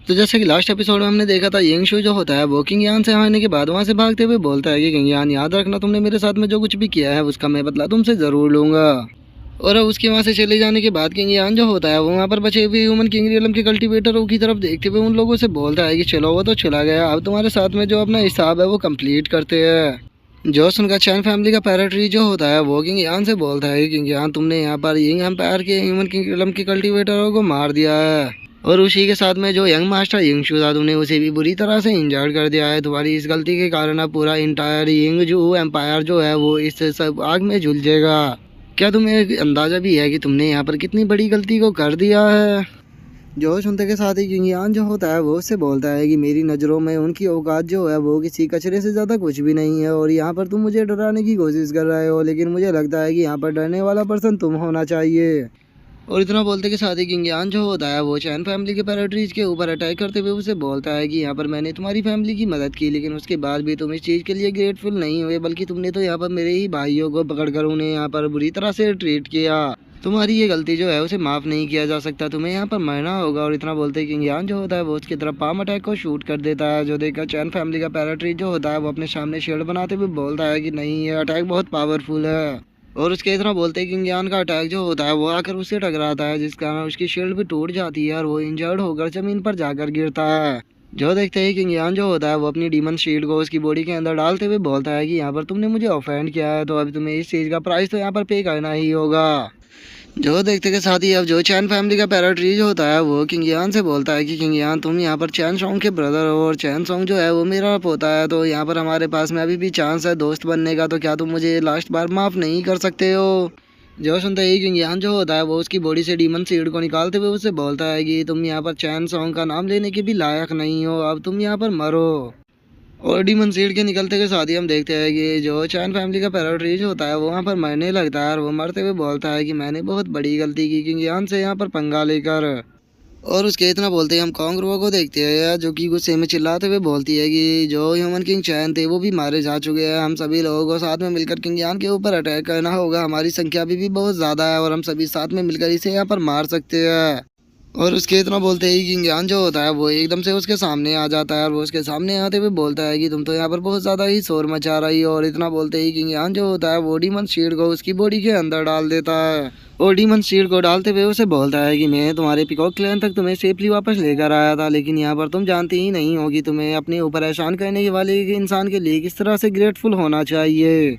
तो जैसे कि लास्ट एपिसोड में हमने देखा था, यंग शू जो होता है वो किंग यान से आने के बाद वहाँ से भागते हुए बोलता है कि किंग यान, याद रखना तुमने मेरे साथ में जो कुछ भी किया है उसका मैं बदला तुमसे ज़रूर लूँगा। और अब उसके वहाँ से चले जाने के बाद किंग यान जो होता है वो वहाँ पर बचे हुए ह्यूमन किंग रियलम के कल्टीवेटरों की तरफ देखते हुए उन लोगों से बोलता है कि चलो वो तो चला गया, अब तुम्हारे साथ में जो अपना हिसाब है वो कंप्लीट करते हैं। जोश उनका चैन फैमिली का पैराट्री जो होता है वो किंग यान से बोलता है कि किंग यान, तुमने यहाँ पर यंग एम्पायर के ह्यूमन किंग रियलम के कल्टीवेटरों को मार दिया है और उसी के साथ में जो यंग मास्टर यंग शू था तुमने उसे भी बुरी तरह से इंजर्ड कर दिया है। तुम्हारी इस गलती के कारण अब पूरा इंटायर यंग जो एम्पायर जो है वो इस सब आग में झुल जाएगा। क्या तुम्हें अंदाजा भी है कि तुमने यहाँ पर कितनी बड़ी गलती को कर दिया है? जो सुनते के साथ ही किंग यान जो होता है वो उससे बोलता है कि मेरी नज़रों में उनकी औकात जो है वो किसी कचरे से ज़्यादा कुछ भी नहीं है और यहाँ पर तुम मुझे डराने की कोशिश कर रहे हो, लेकिन मुझे लगता है कि यहाँ पर डरने वाला पर्सन तुम होना चाहिए। और इतना बोलते के साथ ही किंग यान जो होता है वो चैन फैमिली के पैराट्रीज के ऊपर अटैक करते हुए उसे बोलता है कि यहाँ पर मैंने तुम्हारी फैमिली की मदद की, लेकिन उसके बाद भी तुम इस चीज़ के लिए ग्रेटफुल नहीं हुए, बल्कि तुमने तो यहाँ पर मेरे ही भाइयों को पकड़कर उन्हें यहाँ पर बुरी तरह से ट्रीट किया। तुम्हारी ये गलती जो है उसे माफ़ नहीं किया जा सकता, तुम्हें यहाँ पर मरना होगा। और इतना बोलते ही किंग यान जो होता है वो उसकी तरफ पाम अटैक को शूट कर देता है, जो देखकर चैन फैमिली का पैराट्रीज जो होता है वो अपने सामने शील्ड बनाते हुए बोलता है कि नहीं, ये अटैक बहुत पावरफुल है। और उसके इतना बोलते ही किंग यान का अटैक जो होता है वो आकर उससे टकराता है, जिस कारण उसकी शील्ड भी टूट जाती है और वो इंजर्ड होकर ज़मीन पर जाकर गिरता है। जो देखते ही किंग यान जो होता है वो अपनी डीमन शील्ड को उसकी बॉडी के अंदर डालते हुए बोलता है कि यहाँ पर तुमने मुझे ऑफेंड किया है, तो अभी तुम्हें इस चीज़ का प्राइस तो यहाँ पर पे करना ही होगा। जो देखते के साथ ही अब जो चैन फैमिली का पैराट्री जो होता है वो किंग यान से बोलता है कि किंग यान, तुम यहाँ पर चैन सॉन्ग के ब्रदर हो और चैन सॉन्ग जो है वो मेरा पोता है, तो यहाँ पर हमारे पास में अभी भी चांस है दोस्त बनने का, तो क्या तुम मुझे लास्ट बार माफ़ नहीं कर सकते हो? जो सुनते ही किंग यान जो होता है वो उसकी बॉडी से डीमन सीड को निकालते हुए उससे बोलता है कि तुम यहाँ पर चैन सॉन्ग का नाम लेने के भी लायक नहीं हो, अब तुम यहाँ पर मरो। और डीमन सीड के निकलते के साथ ही हम देखते हैं कि जो चैन फैमिली का पैराट्रीज होता है वो वहाँ पर मरने लगता है और वो मरते हुए बोलता है कि मैंने बहुत बड़ी गलती की किंग यान से यहाँ पर पंगा लेकर। और उसके इतना बोलते ही हम कॉन्गरुआ को देखते हैं जो कि गुस्से में चिल्लाते हुए बोलती है कि जो ह्यूमन किंग चैन थे वो भी मारे जा चुके हैं, हम सभी लोगों को साथ में मिलकर किंग यान के ऊपर अटैक करना होगा, हमारी संख्या अभी भी बहुत ज़्यादा है और हम सभी साथ में मिलकर इसे यहाँ पर मार सकते हैं। और उसके इतना बोलते ही किंग यान जो होता है वो एकदम से उसके सामने आ जाता है और वो उसके सामने आते हुए बोलता है कि तुम तो यहाँ पर बहुत ज़्यादा ही शोर मचा रही हो। और इतना बोलते ही किंग यान जो होता है वो डीमन शील्ड को उसकी बॉडी के अंदर डाल देता है और डीमन शील्ड को डालते हुए उसे बोलता है कि मैं तुम्हारे पिकॉक क्लैन तक तुम्हें सेफली वापस लेकर आया था, लेकिन यहाँ पर तुम जानती ही नहीं हो कि तुम्हें अपने ऊपर एहसान करने वाले इंसान के लिए किस तरह से ग्रेटफुल होना चाहिए।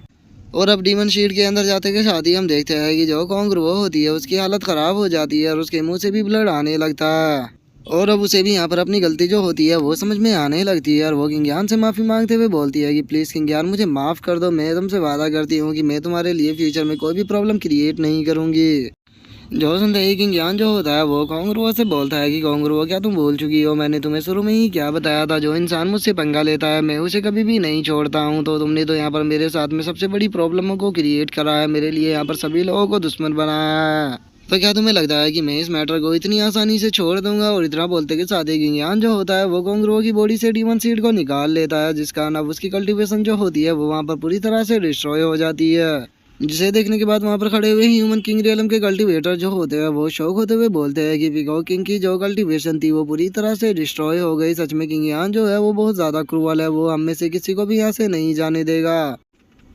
और अब डीमन शील्ड के अंदर जाते के साथ ही हम देखते हैं कि जो कॉन्गरुआ होती है उसकी हालत ख़राब हो जाती है और उसके मुंह से भी ब्लड आने लगता है। और अब उसे भी यहाँ पर अपनी गलती जो होती है वो समझ में आने लगती है और वो किंग यान से माफ़ी मांगते हुए बोलती है कि प्लीज़ किंग यान, मुझे माफ़ कर दो, मैं तुमसे वादा करती हूँ कि मैं तुम्हारे लिए फ्यूचर में कोई भी प्रॉब्लम क्रिएट नहीं करूँगी। जो सुनते ही किंग यान जो होता है वो कॉन्गरुआ से बोलता है कि कॉन्गरुआ, क्या तुम भूल चुकी हो, मैंने तुम्हें शुरू में ही क्या बताया था, जो इंसान मुझसे पंगा लेता है मैं उसे कभी भी नहीं छोड़ता हूँ, तो तुमने तो यहाँ पर मेरे साथ में सबसे बड़ी प्रॉब्लमों को क्रिएट करा है, मेरे लिए यहाँ पर सभी लोगों को दुश्मन बनाया है, तो क्या तुम्हें लगता है कि मैं इस मैटर को इतनी आसानी से छोड़ दूंगा? और इतना बोलते के साथ ही किंग यान जो होता है वो कॉन्गरुआ की बॉडी से डीमन सीड को निकाल लेता है, जिस कारण अब उसकी कल्टीवेशन जो होती है वो वहाँ पर पूरी तरह से डिस्ट्रॉय हो जाती है, जिसे देखने के बाद वहां पर खड़े हुए ह्यूमन किंग रियलम के कल्टीवेटर जो होते हैं वो शौक होते हुए बोलते हैं कि पीकॉक किंग की जो कल्टीवेशन थी वो पूरी तरह से डिस्ट्रॉय हो गई। सच में किंग यान जो है वो बहुत ज़्यादा क्रूअल है, वो हम में से किसी को भी यहाँ से नहीं जाने देगा।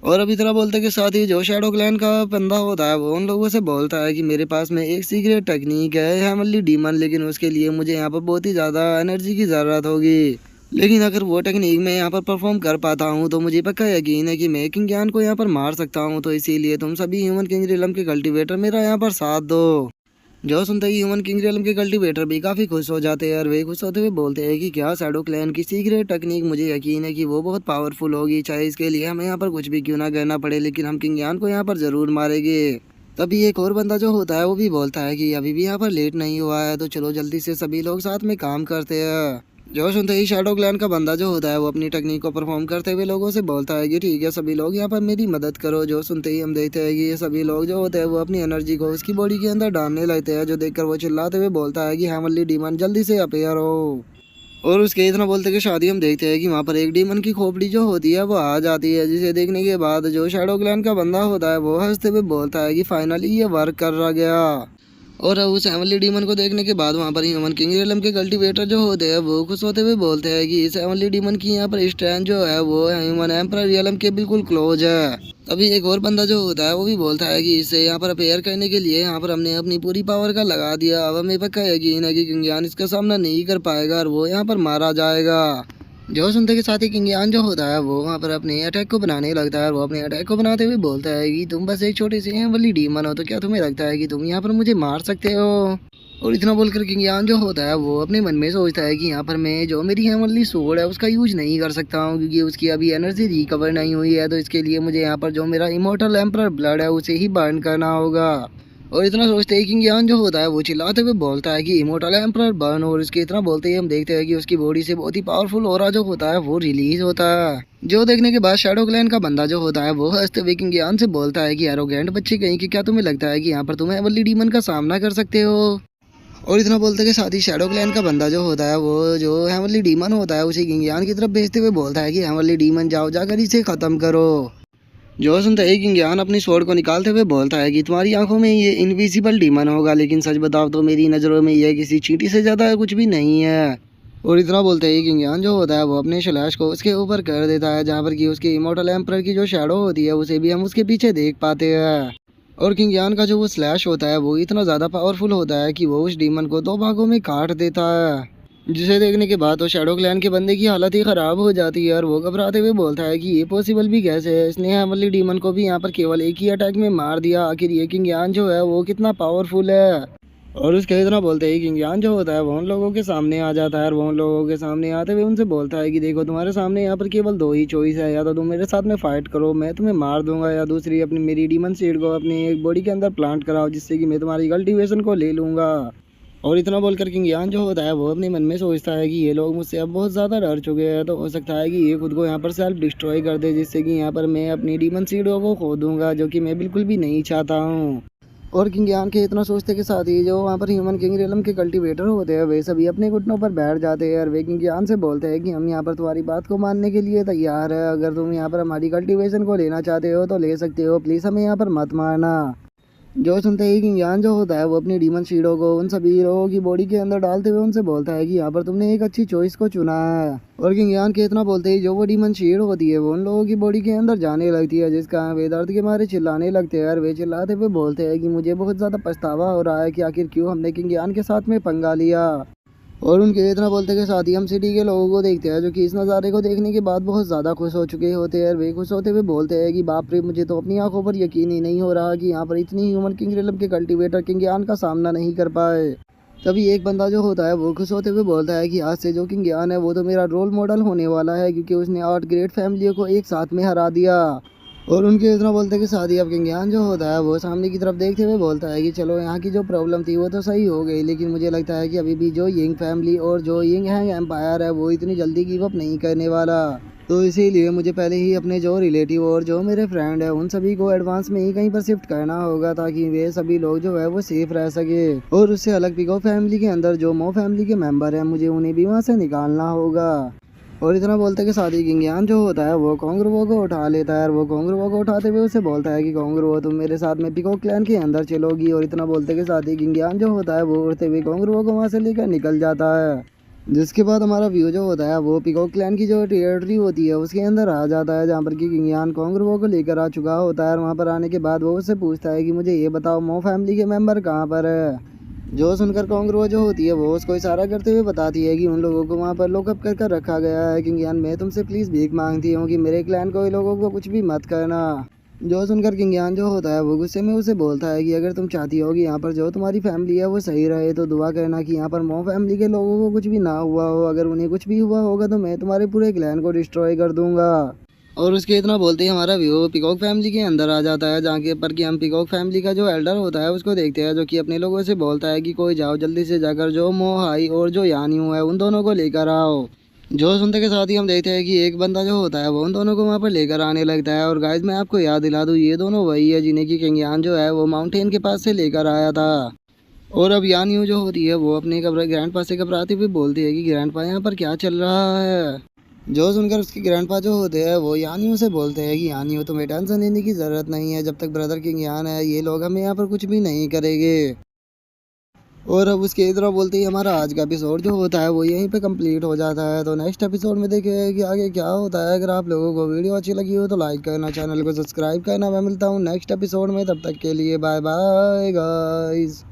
और अभी तरह बोलते के साथ ही जो शैडो क्लैन का बंदा होता है वो उन लोगों से बोलता है कि मेरे पास में एक सीक्रेट टेक्निक है हेमनली डीमन, लेकिन उसके लिए मुझे यहाँ पर बहुत ही ज़्यादा एनर्जी की ज़रूरत होगी, लेकिन अगर वो टेक्निक मैं यहाँ पर परफॉर्म कर पाता हूँ तो मुझे पक्का यकीन है कि मैं किंग ज्ञान को यहाँ पर मार सकता हूँ, तो इसीलिए तुम सभी ह्यूमन किंग रियलम के कल्टीवेटर मेरा यहाँ पर साथ दो। जो सुनते ही ह्यूमन किंग रियलम के कल्टीवेटर भी काफ़ी खुश हो जाते हैं और वे खुश होते हुए बोलते हैं कि क्या शैडो क्लैन की सीक्रेट टेक्निक, मुझे यकीन है कि वो बहुत पावरफुल होगी, चाहे इसके लिए हमें यहाँ पर कुछ भी क्यों ना करना पड़े, लेकिन हम किंग ज्ञान को यहाँ पर ज़रूर मारेंगे। तभी एक और बंदा जो होता है वो भी बोलता है कि अभी भी यहाँ पर लेट नहीं हुआ है, तो चलो जल्दी से सभी लोग साथ में काम करते हैं। जो सुनते ही शैडो क्लैन का बंदा जो होता है वो अपनी टेक्निक को परफॉर्म करते हुए लोगों से बोलता है कि ठीक है सभी लोग यहाँ पर मेरी मदद करो। जो सुनते ही हम देखते हैं कि ये सभी लोग जो होते हैं वो अपनी एनर्जी को उसकी बॉडी के अंदर डालने लगते हैं, जो देखकर वो चिल्लाते हुए बोलता है कि हेमनली डीमन जल्दी से अपेयर हो। और उसके इतना बोलते कि शादी हम देखते हैं कि वहाँ पर एक डीमन की खोपड़ी जो होती है वो आ जाती है, जिसे देखने के बाद जो शैडो क्लैन का बंदा होता है वो हंसते हुए बोलता है कि फाइनली ये वर्क कर रहा गया। और अब उस हेवनली डीमन को देखने के बाद वहाँ पर ह्यूमन किंग रियलम के कल्टीवेटर जो होते हैं वो खुश होते हुए बोलते हैं कि इस हेवनली डीमन की यहाँ पर स्ट्रेंथ जो है वो ह्यूमन एम्परर रियलम के बिल्कुल क्लोज है। तभी एक और बंदा जो होता है वो भी बोलता है कि इसे यहाँ पर अपेयर करने के लिए यहाँ पर हमने अपनी पूरी पावर का लगा दिया। अब हमें पक्का यकीन है कि किंग यान इसका सामना नहीं कर पाएगा और वो यहाँ पर मारा जाएगा। जो सुनते के साथ ही किंग यान जो होता है वो वहाँ पर अपने अटैक को बनाने लगता है और वो अपने अटैक को बनाते हुए बोलता है कि तुम बस एक छोटे से वाली डीमन हो, तो क्या तुम्हें लगता है कि तुम यहाँ पर मुझे मार सकते हो। और इतना बोलकर किंग यान जो होता है वो अपने मन में सोचता है कि यहाँ पर मैं जो मेरी हेवनली सोर्ड है उसका यूज नहीं कर सकता हूँ, क्योंकि उसकी अभी एनर्जी रिकवर नहीं हुई है। तो इसके लिए मुझे यहाँ पर जो मेरा इमोर्टल एम्परर ब्लड है उसे ही बर्न करना होगा। और इतना सोचते ही किंग यान जो होता है वो चिल्लाते हुए बोलता है कि इमोर्टल एम्परर बर्न। और इसके इतना बोलते ही हम देखते हैं कि उसकी बॉडी से बहुत ही पावरफुल ऑरा जो होता है वो रिलीज होता है। जो देखने के बाद शैडो क्लैन का बंदा जो होता है वो हंसते हुए किंग यान से बोलता है कि एरोगेंट बच्चे कहीं कि क्या तुम्हें लगता है कि यहाँ पर तुम हेवनली डीमन का सामना कर सकते हो। और इतना बोलते के साथ ही शैडो क्लैन का बंदा जो होता है वो जो हेवनली डीमन होता है उसे किंग यान की तरफ भेजते हुए बोलता है कि हेवनली डीमन जाओ जाकर इसे खत्म करो। जो सुनते ही किंग यान अपनी स्वॉर्ड को निकालते हुए बोलता है कि तुम्हारी आंखों में ये इनविजिबल डीमन होगा, लेकिन सच बताओ तो मेरी नज़रों में ये किसी चींटी से ज़्यादा कुछ भी नहीं है। और इतना बोलते ही किंग यान जो होता है वो अपने स्लैश को उसके ऊपर कर देता है, जहाँ पर कि उसके इमोर्टल एम्परर की जो शैडो होती है उसे भी हम उसके पीछे देख पाते हैं। और किंग यान का जो वो स्लैश होता है वो इतना ज़्यादा पावरफुल होता है कि वो उस डीमन को दो भागों में काट देता है। जिसे देखने के बाद तो शैडो क्लैन के बंदे की हालत ही ख़राब हो जाती है और वो घबराते हुए बोलता है कि ये पॉसिबल भी कैसे है, इसने हेवनली डीमन को भी यहाँ पर केवल एक ही अटैक में मार दिया। आखिर ये किंग यान जो है वो कितना पावरफुल है। और उसके इतना बोलते ही किंग यान जो होता है वो उन लोगों के सामने आ जाता है और वो उन लोगों के सामने आते हुए उनसे बोलता है कि देखो तुम्हारे सामने यहाँ पर केवल दो ही चॉइस है, या तो तुम मेरे साथ में फाइट करो मैं तुम्हें मार दूंगा, या दूसरी अपनी मेरी डीमन सीड को अपनी बॉडी के अंदर प्लांट कराओ जिससे कि मैं तुम्हारी कल्टीवेशन को ले लूंगा। और इतना बोलकर किंग यान जो होता है वो अपने मन में सोचता है कि ये लोग मुझसे अब बहुत ज़्यादा डर चुके हैं, तो हो सकता है कि ये खुद को यहाँ पर सेल्फ डिस्ट्रॉय कर दे, जिससे कि यहाँ पर मैं अपनी डीमन सीडों को खो दूंगा, जो कि मैं बिल्कुल भी नहीं चाहता हूँ। और किंग यान के इतना सोचते के साथ ही जो वहाँ पर ह्यूमन किंग रियलम के कल्टीवेटर होते हैं वे सभी अपने घुटनों पर बैठ जाते हैं और वे किंग यान से बोलते हैं कि हम यहाँ पर तुम्हारी बात को मानने के लिए तैयार है। अगर तुम यहाँ पर हमारी कल्टीवेशन को लेना चाहते हो तो ले सकते हो, प्लीज़ हमें यहाँ पर मत मारना। जो सुनते ही किंग यान जो होता है वो अपनी डीमन शीडो को उन सभी हीरोओं की बॉडी के अंदर डालते हुए उनसे बोलता है कि यहाँ पर तुमने एक अच्छी चॉइस को चुना है। और किंग यान के इतना बोलते ही जो वो डीमन शीड होती है वो उन लोगों की बॉडी के अंदर जाने लगती है, जिसका वे दर्द के मारे चिल्लाने लगते हैं और वे चिल्लाते हुए बोलते हैं कि मुझे बहुत ज़्यादा पछतावा हो रहा है कि आखिर क्यों हमने किंग यान के साथ में पंगा लिया। और उनके इतना बोलते के साथ ही हम सिटी के लोगों को देखते हैं जो कि इस नज़ारे को देखने के बाद बहुत ज़्यादा खुश हो चुके होते हैं। वे खुश होते हुए बोलते हैं कि बाप रे, मुझे तो अपनी आंखों पर यकीन ही नहीं हो रहा कि यहाँ पर इतनी ह्यूमन किंग रियलम के कल्टीवेटर किंग यान का सामना नहीं कर पाए। तभी एक बंदा जो होता है वो खुश होते हुए बोलता है कि आज से जो किंग यान है वो तो मेरा रोल मॉडल होने वाला है, क्योंकि उसने 8 ग्रेट फैमिलियों को एक साथ में हरा दिया। और उनके इतना बोलते के साथ ही अब किंग यान जो होता है वो सामने की तरफ देखते हुए बोलता है कि चलो यहाँ की जो प्रॉब्लम थी वो तो सही हो गई, लेकिन मुझे लगता है कि अभी भी जो यिंग फैमिली और जो यिंग हैंग एम्पायर है वो इतनी जल्दी गिव अप नहीं करने वाला। तो इसीलिए मुझे पहले ही अपने जो रिलेटिव और जो मेरे फ्रेंड है उन सभी को एडवांस में ही कहीं पर शिफ्ट करना होगा, ताकि वे सभी लोग जो है वो सेफ रह सके। और उससे अलग पिको फैमिली के अंदर जो मो फैमिली के मेंबर हैं मुझे उन्हें भी वहाँ से निकालना होगा। और इतना बोलते के साथ ही किंग यान जो होता है वो कोंगरुओ को उठा लेता है और वो कोंगरुओ को उठाते हुए उसे बोलता है कि कोंगरुओ तुम मेरे साथ में पीकॉक क्लैन के अंदर चलोगी। और इतना बोलते के साथ ही किंग यान जो होता है वो उड़ते हुए कोंगरुओ को वहाँ से लेकर निकल जाता है। जिसके बाद हमारा व्यू जो होता है वो पीकॉक क्लैन की जो टेरिटरी होती है उसके अंदर आ जाता है, जहाँ पर कि किंग यान कोंगरुओ को लेकर आ चुका होता है। और वहाँ पर आने के बाद वो उससे पूछता है कि मुझे ये बताओ मो फैमिली के मेम्बर कहाँ पर है। जो सुनकर कोंगरुओ जो होती है वो उसको इशारा करते हुए बताती है कि उन लोगों को वहाँ पर लॉकअप कर कर रखा गया है। किंग यान मैं तुमसे प्लीज़ भीख मांगती हूँ कि मेरे क्लैन को इन लोगों को कुछ भी मत करना। जो सुनकर किंग यान जो होता है वो गुस्से में उसे बोलता है कि अगर तुम चाहती हो कि यहाँ पर जो तुम्हारी फैमिली है वो सही रहे तो दुआ करना कि यहाँ पर मो फैमिली के लोगों को कुछ भी ना हुआ हो। अगर उन्हें कुछ भी हुआ होगा तो मैं तुम्हारे पूरे क्लैन को डिस्ट्रॉय कर दूंगा। और उसके इतना बोलते ही हमारा व्यू पीकॉक फैमिली के अंदर आ जाता है, जहाँ के पर कि हम पीकॉक फैमिली का जो एल्डर होता है उसको देखते हैं, जो कि अपने लोगों से बोलता है कि कोई जाओ जल्दी से जाकर जो मो हाई और जो यानियू है उन दोनों को लेकर आओ। जो सुनते के साथ ही हम देखते हैं कि एक बंदा जो होता है वो उन दोनों को वहाँ पर लेकर आने लगता है। और गाइज मैं आपको याद दिला दूँ, ये दोनों वही है जिन्हें की किंग यान जो है वो माउंटेन के पास से लेकर आया था। और अब यानियू जो होती है वो अपने ग्रैंड पा से घबराते हुए बोलती है कि ग्रैंड पा यहाँ पर क्या चल रहा है। जो सुनकर उसके ग्रैंडपा जो होते हैं वो यानियों से बोलते हैं कि यानियों तुम्हें टेंशन लेने की ज़रूरत नहीं है, जब तक ब्रदर किंग यान है ये लोग हमें यहाँ पर कुछ भी नहीं करेंगे। और अब उसके इधर बोलते ही हमारा आज का एपिसोड जो होता है वो यहीं पे कंप्लीट हो जाता है। तो नेक्स्ट एपिसोड में देखें कि आगे क्या होता है। अगर आप लोगों को वीडियो अच्छी लगी हो तो लाइक करना, चैनल को सब्सक्राइब करना। मैं मिलता हूँ नेक्स्ट एपिसोड में, तब तक के लिए बाय बाय गाइस।